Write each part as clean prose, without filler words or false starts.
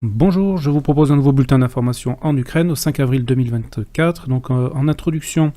Bonjour, je vous propose un nouveau bulletin d'information en Ukraine au 5 avril 2024. Donc en introduction,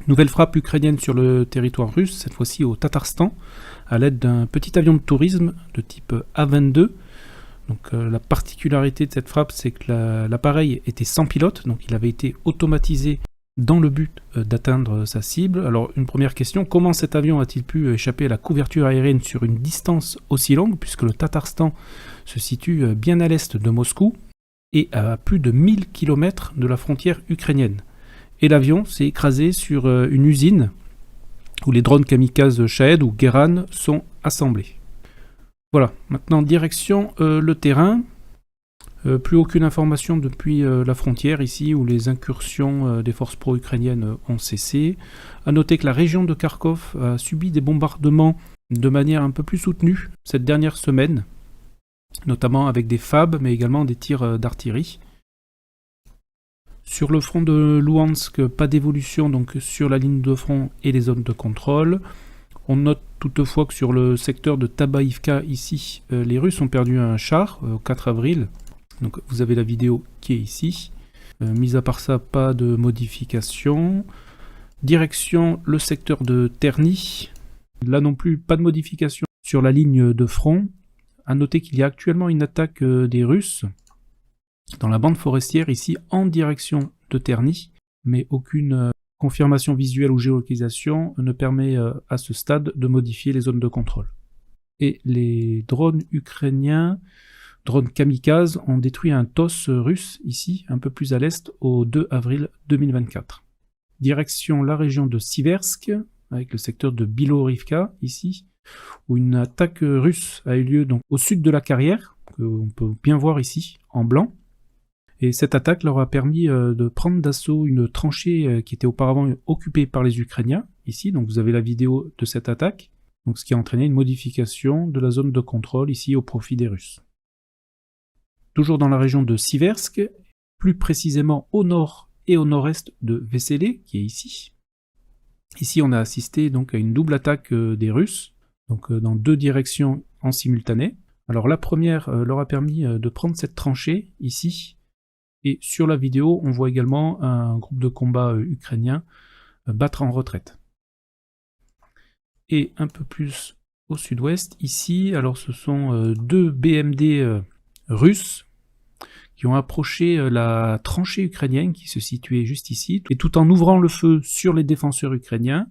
nouvelle frappe ukrainienne sur le territoire russe, cette fois-ci au Tatarstan, à l'aide d'un petit avion de tourisme de type A-22. Donc la particularité de cette frappe, c'est que l'appareil était sans pilote, donc il avait été automatisé dans le but d'atteindre sa cible. Alors une première question, comment cet avion a-t-il pu échapper à la couverture aérienne sur une distance aussi longue, puisque le Tatarstan se situe bien à l'est de Moscou et à plus de 1000 km de la frontière ukrainienne. Et l'avion s'est écrasé sur une usine où les drones kamikazes Shahed ou Geran sont assemblés. Voilà, maintenant direction le terrain. Plus aucune information depuis la frontière ici où les incursions des forces pro-ukrainiennes ont cessé. A noter que la région de Kharkov a subi des bombardements de manière un peu plus soutenue cette dernière semaine, notamment avec des FAB mais également des tirs d'artillerie. Sur le front de Luhansk, pas d'évolution donc sur la ligne de front et les zones de contrôle. On note toutefois que sur le secteur de Tabaïvka ici, les Russes ont perdu un char au 4 avril. Donc vous avez la vidéo qui est ici. Mis à part ça, pas de modification. Direction le secteur de Terny. Là non plus, pas de modification sur la ligne de front. A noter qu'il y a actuellement une attaque des Russes dans la bande forestière ici en direction de Terny, mais aucune confirmation visuelle ou géolocalisation ne permet à ce stade de modifier les zones de contrôle. Et les drones ukrainiens, drones kamikazes, ont détruit un TOS russe ici, un peu plus à l'est, au 2 avril 2024. Direction la région de Siversk, avec le secteur de Bilorivka ici, où une attaque russe a eu lieu donc au sud de la carrière, qu'on peut bien voir ici, en blanc. Et cette attaque leur a permis de prendre d'assaut une tranchée qui était auparavant occupée par les Ukrainiens, ici, donc vous avez la vidéo de cette attaque, donc ce qui a entraîné une modification de la zone de contrôle ici au profit des Russes. Toujours dans la région de Siversk, plus précisément au nord et au nord-est de Vesele, qui est ici. Ici on a assisté donc à une double attaque des Russes, donc dans deux directions en simultané. Alors la première leur a permis de prendre cette tranchée ici, et sur la vidéo on voit également un groupe de combat ukrainien battre en retraite. Et un peu plus au sud-ouest, ici, alors ce sont deux BMD russes qui ont approché la tranchée ukrainienne qui se situait juste ici, et tout en ouvrant le feu sur les défenseurs ukrainiens,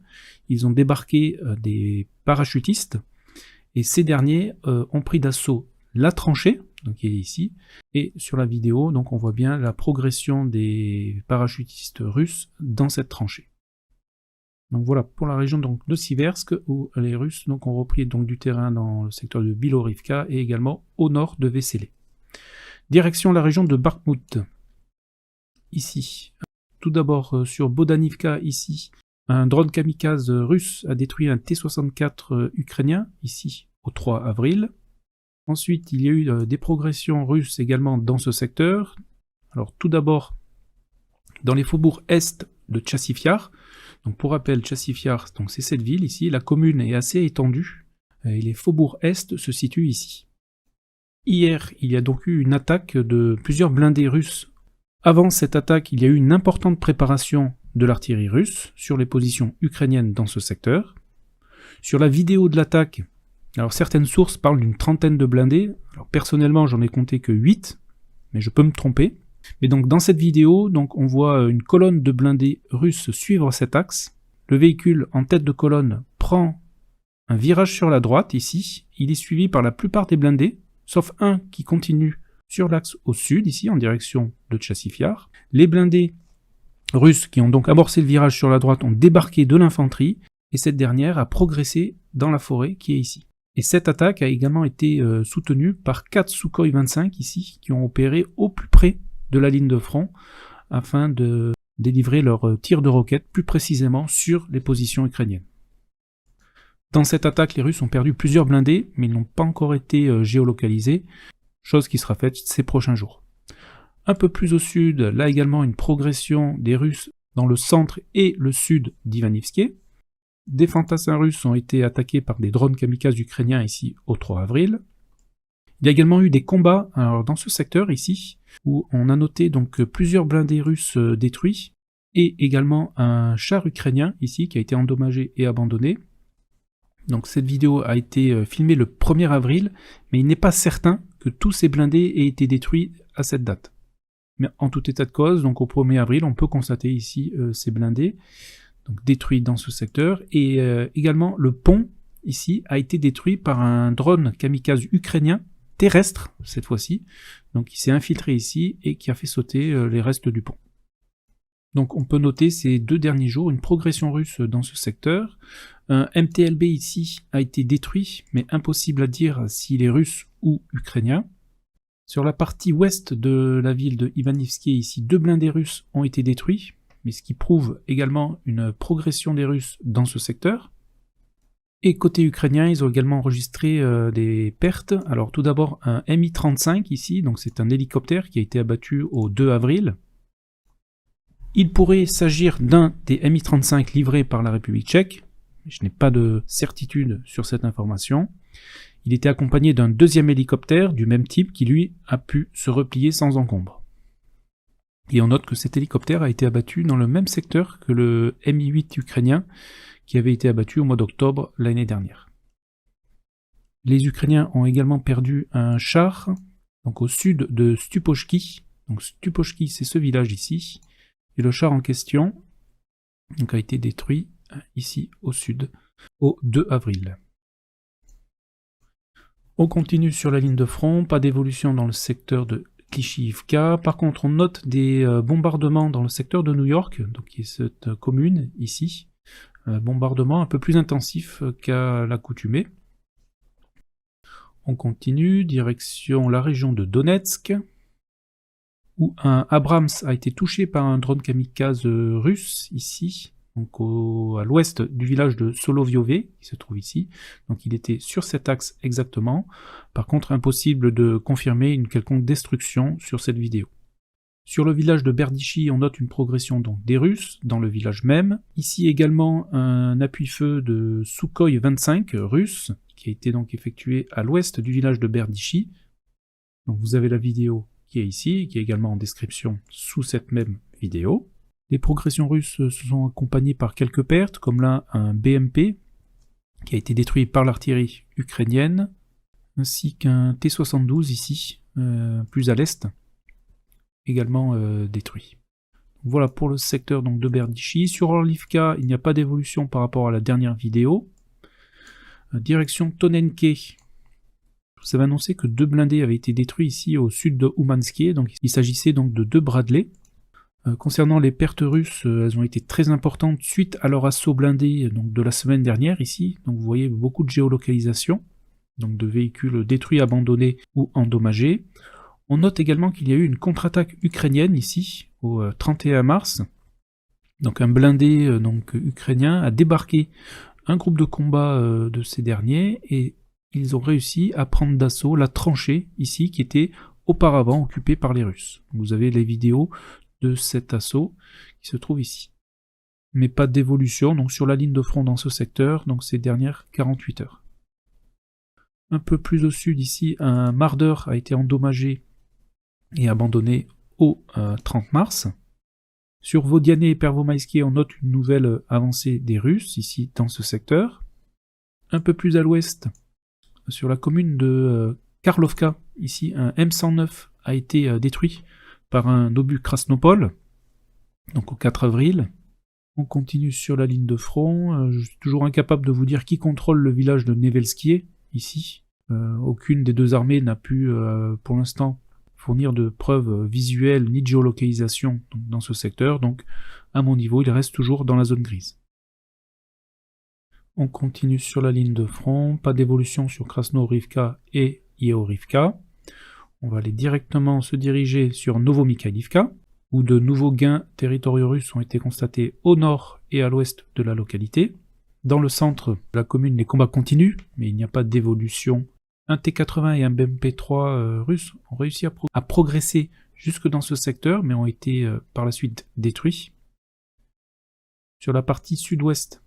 ils ont débarqué des parachutistes, et ces derniers ont pris d'assaut la tranchée, donc qui est ici, et sur la vidéo, donc on voit bien la progression des parachutistes russes dans cette tranchée. Donc voilà pour la région donc, de Siversk, où les Russes donc, ont repris donc, du terrain dans le secteur de Bilorivka, et également au nord de Vesele. Direction la région de Bakhmut, ici. Tout d'abord sur Bodanivka, ici, un drone kamikaze russe a détruit un T-64 ukrainien, ici, au 3 avril. Ensuite, il y a eu des progressions russes également dans ce secteur. Alors tout d'abord, dans les faubourgs est de Tchassifiar. Donc pour rappel, Tchassifiar, c'est cette ville ici, la commune est assez étendue, et les faubourgs est se situent ici. Hier, il y a donc eu une attaque de plusieurs blindés russes. Avant cette attaque, il y a eu une importante préparation de l'artillerie russe sur les positions ukrainiennes dans ce secteur. Sur la vidéo de l'attaque, alors certaines sources parlent d'une trentaine de blindés. Alors personnellement, j'en ai compté que 8, mais je peux me tromper. Mais donc dans cette vidéo, donc on voit une colonne de blindés russes suivre cet axe. Le véhicule en tête de colonne prend un virage sur la droite ici. Il est suivi par la plupart des blindés, sauf un qui continue sur l'axe au sud, ici, en direction de Tchassifiar. Les blindés russes qui ont donc amorcé le virage sur la droite ont débarqué de l'infanterie, et cette dernière a progressé dans la forêt qui est ici. Et cette attaque a également été soutenue par 4 Sukhoi 25 ici, qui ont opéré au plus près de la ligne de front, afin de délivrer leurs tirs de roquettes plus précisément sur les positions ukrainiennes. Dans cette attaque, les Russes ont perdu plusieurs blindés, mais ils n'ont pas encore été géolocalisés, chose qui sera faite ces prochains jours. Un peu plus au sud, là également une progression des Russes dans le centre et le sud d'Ivanivske. Des fantassins russes ont été attaqués par des drones kamikazes ukrainiens ici au 3 avril. Il y a également eu des combats alors, dans ce secteur ici, où on a noté donc plusieurs blindés russes détruits, et également un char ukrainien ici qui a été endommagé et abandonné. Donc cette vidéo a été filmée le 1er avril, mais il n'est pas certain que tous ces blindés aient été détruits à cette date. Mais en tout état de cause, donc au 1er avril, on peut constater ici ces blindés donc détruits dans ce secteur, et également le pont ici a été détruit par un drone kamikaze ukrainien terrestre cette fois-ci, donc il s'est infiltré ici et qui a fait sauter les restes du pont. Donc on peut noter ces 2 derniers jours une progression russe dans ce secteur. Un MTLB ici a été détruit, mais impossible à dire s'il est russe ou ukrainien. Sur la partie ouest de la ville de Ivanivsky, ici 2 blindés russes ont été détruits, mais ce qui prouve également une progression des Russes dans ce secteur. Et côté ukrainien, ils ont également enregistré des pertes. Alors tout d'abord un Mi-35 ici, donc c'est un hélicoptère qui a été abattu au 2 avril. Il pourrait s'agir d'un des Mi-35 livrés par la République tchèque. Je n'ai pas de certitude sur cette information. Il était accompagné d'un 2e hélicoptère du même type qui lui a pu se replier sans encombre. Et on note que cet hélicoptère a été abattu dans le même secteur que le Mi-8 ukrainien qui avait été abattu au mois d'octobre l'année dernière. Les Ukrainiens ont également perdu un char donc au sud de Stupochki. Donc Stupochki, c'est ce village ici. Et le char en question donc, a été détruit ici au sud au 2 avril. On continue sur la ligne de front, pas d'évolution dans le secteur de Clichy-Ivka. Par contre, on note des bombardements dans le secteur de New York, donc qui est cette commune ici. Bombardement un peu plus intensif qu'à l'accoutumée. On continue, direction la région de Donetsk, où un Abrams a été touché par un drone kamikaze russe, ici, donc à l'ouest du village de Soloviové, qui se trouve ici. Donc il était sur cet axe exactement. Par contre, impossible de confirmer une quelconque destruction sur cette vidéo. Sur le village de Berdichy, on note une progression donc des Russes dans le village même. Ici également un appui-feu de Sukhoi 25 russe qui a été donc effectué à l'ouest du village de Berdichy. Donc vous avez la vidéo qui est ici, qui est également en description sous cette même vidéo. Les progressions russes se sont accompagnées par quelques pertes, comme là un BMP qui a été détruit par l'artillerie ukrainienne, ainsi qu'un T-72 ici, plus à l'est, également détruit. Voilà pour le secteur donc, de Berdichy. Sur Orlivka, il n'y a pas d'évolution par rapport à la dernière vidéo. Direction Tonenke. Je vous avais annoncé que 2 blindés avaient été détruits ici au sud de Oumanskié, donc il s'agissait donc de 2 Bradley. Concernant les pertes russes, elles ont été très importantes suite à leur assaut blindé donc, de la semaine dernière ici. Donc vous voyez beaucoup de géolocalisation, donc de véhicules détruits, abandonnés ou endommagés. On note également qu'il y a eu une contre-attaque ukrainienne ici, au 31 mars. Donc un blindé donc, ukrainien a débarqué un groupe de combat de ces derniers et ils ont réussi à prendre d'assaut la tranchée ici qui était auparavant occupée par les Russes. Vous avez les vidéos de cet assaut qui se trouve ici. Mais pas d'évolution donc sur la ligne de front dans ce secteur, donc ces dernières 48 heures. Un peu plus au sud ici, un Marder a été endommagé et abandonné au 30 mars. Sur Vodiane et Pervomaïski, on note une nouvelle avancée des Russes, ici dans ce secteur. Un peu plus à l'ouest, sur la commune de Karlovka, ici un M109 a été détruit par un obus Krasnopol, donc au 4 avril. On continue sur la ligne de front, je suis toujours incapable de vous dire qui contrôle le village de Nevelskié, ici. Aucune des 2 armées n'a pu, pour l'instant, fournir de preuves visuelles ni de géolocalisation dans ce secteur, donc à mon niveau, il reste toujours dans la zone grise. On continue sur la ligne de front, pas d'évolution sur Krasno-Rivka et Yeorivka. On va aller directement se diriger sur Novomikhaïlivka, où de nouveaux gains territoriaux russes ont été constatés au nord et à l'ouest de la localité. Dans le centre de la commune, les combats continuent, mais il n'y a pas d'évolution. Un T-80 et un BMP-3 russes ont réussi à progresser jusque dans ce secteur, mais ont été par la suite détruits. Sur la partie sud-ouest,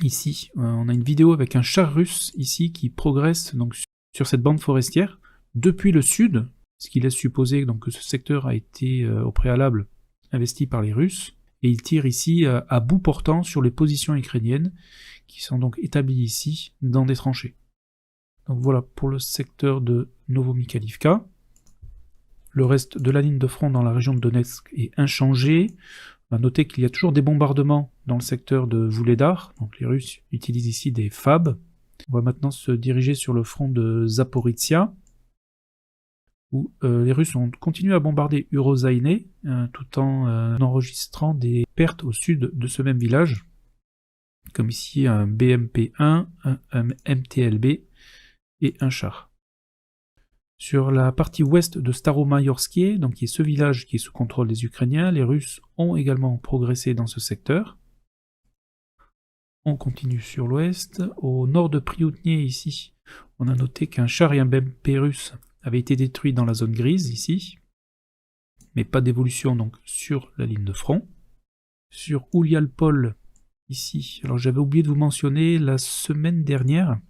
ici, on a une vidéo avec un char russe ici qui progresse donc sur cette bande forestière depuis le sud, ce qui laisse supposer donc, que ce secteur a été au préalable investi par les Russes, et ils tirent ici à bout portant sur les positions ukrainiennes qui sont donc établies ici dans des tranchées. Donc voilà pour le secteur de Novomikhalivka. Le reste de la ligne de front dans la région de Donetsk est inchangé. On va noter qu'il y a toujours des bombardements dans le secteur de Vuhledar, donc les Russes utilisent ici des FAB. On va maintenant se diriger sur le front de Zaporizhia, où les Russes ont continué à bombarder Urozhaïne, tout en enregistrant des pertes au sud de ce même village, comme ici un BMP-1, un MTLB et un char. Sur la partie ouest de Staromayorskie, donc qui est ce village qui est sous contrôle des Ukrainiens, les Russes ont également progressé dans ce secteur. On continue sur l'ouest. Au nord de Prioutne, ici, on a noté qu'un char et un BMP russe avaient été détruits dans la zone grise, ici, mais pas d'évolution donc sur la ligne de front. Sur Oulialpol, ici, alors j'avais oublié de vous mentionner la semaine dernière,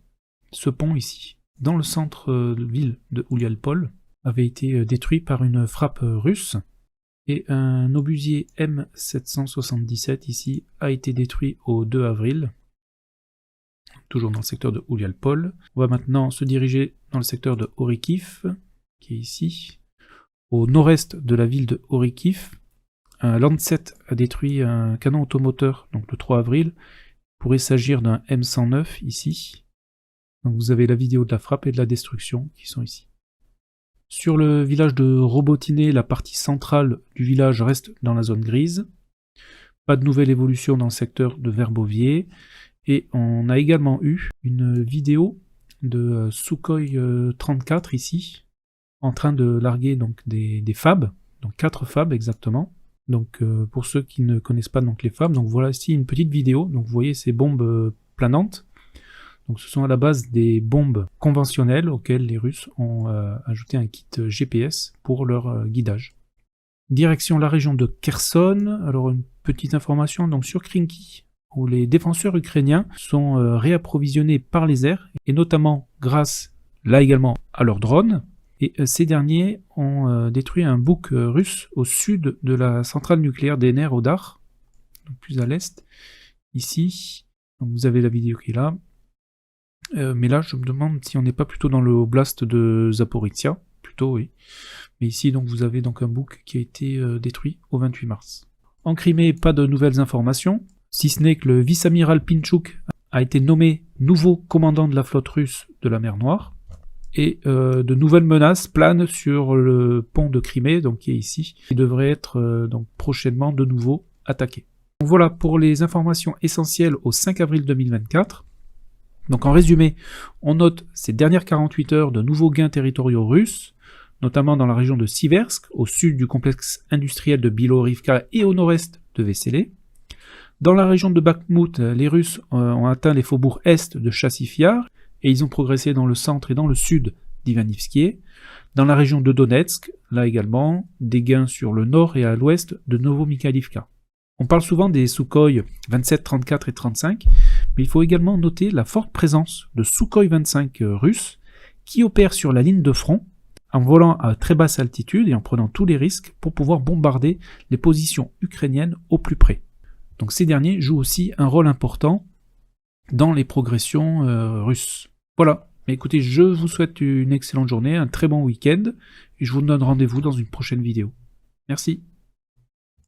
ce pont ici, dans le centre de ville de Oulialpol, avait été détruit par une frappe russe, et un obusier M777 ici a été détruit au 2 avril, toujours dans le secteur de Oulialpol. On va maintenant se diriger dans le secteur de Orikiv, qui est ici. Au nord-est de la ville de Orikiv, un Lancet a détruit un canon automoteur, donc le 3 avril. Il pourrait s'agir d'un M109 ici. Donc vous avez la vidéo de la frappe et de la destruction qui sont ici. Sur le village de Robotiné, la partie centrale du village reste dans la zone grise. Pas de nouvelle évolution dans le secteur de Verbovier. Et on a également eu une vidéo de Sukhoi 34 ici, en train de larguer donc des FAB, donc 4 FAB exactement. Donc pour ceux qui ne connaissent pas donc les FAB, donc voilà ici une petite vidéo. Donc vous voyez ces bombes planantes. Donc ce sont à la base des bombes conventionnelles auxquelles les Russes ont ajouté un kit GPS pour leur guidage. Direction la région de Kherson. Alors une petite information donc sur Krinky, où les défenseurs ukrainiens sont réapprovisionnés par les airs, et notamment grâce, là également, à leurs drones. Et ces derniers ont détruit un bouc russe au sud de la centrale nucléaire d'Ener Odar, donc plus à l'est, ici. Donc vous avez la vidéo qui est là. Mais là, je me demande si on n'est pas plutôt dans le oblast de Zaporizhia. Plutôt, oui. Mais ici, donc, vous avez donc un bouc qui a été détruit au 28 mars. En Crimée, pas de nouvelles informations, si ce n'est que le vice-amiral Pinchuk a été nommé nouveau commandant de la flotte russe de la mer Noire. Et de nouvelles menaces planent sur le pont de Crimée, donc qui est ici, qui devrait être donc prochainement de nouveau attaqué. Donc voilà pour les informations essentielles au 5 avril 2024. Donc en résumé, on note ces dernières 48 heures de nouveaux gains territoriaux russes, notamment dans la région de Siversk, au sud du complexe industriel de Bilorivka et au nord-est de Vesselé. Dans la région de Bakhmut, les Russes ont atteint les faubourgs est de Chassifiar, et ils ont progressé dans le centre et dans le sud d'Ivanivsky. Dans la région de Donetsk, là également, des gains sur le nord et à l'ouest de Novomikhalivka. On parle souvent des Sukhoi 27, 34 et 35, mais il faut également noter la forte présence de Sukhoi 25 russes qui opèrent sur la ligne de front en volant à très basse altitude et en prenant tous les risques pour pouvoir bombarder les positions ukrainiennes au plus près. Donc ces derniers jouent aussi un rôle important dans les progressions russes. Voilà, mais écoutez, je vous souhaite une excellente journée, un très bon week-end, et je vous donne rendez-vous dans une prochaine vidéo. Merci.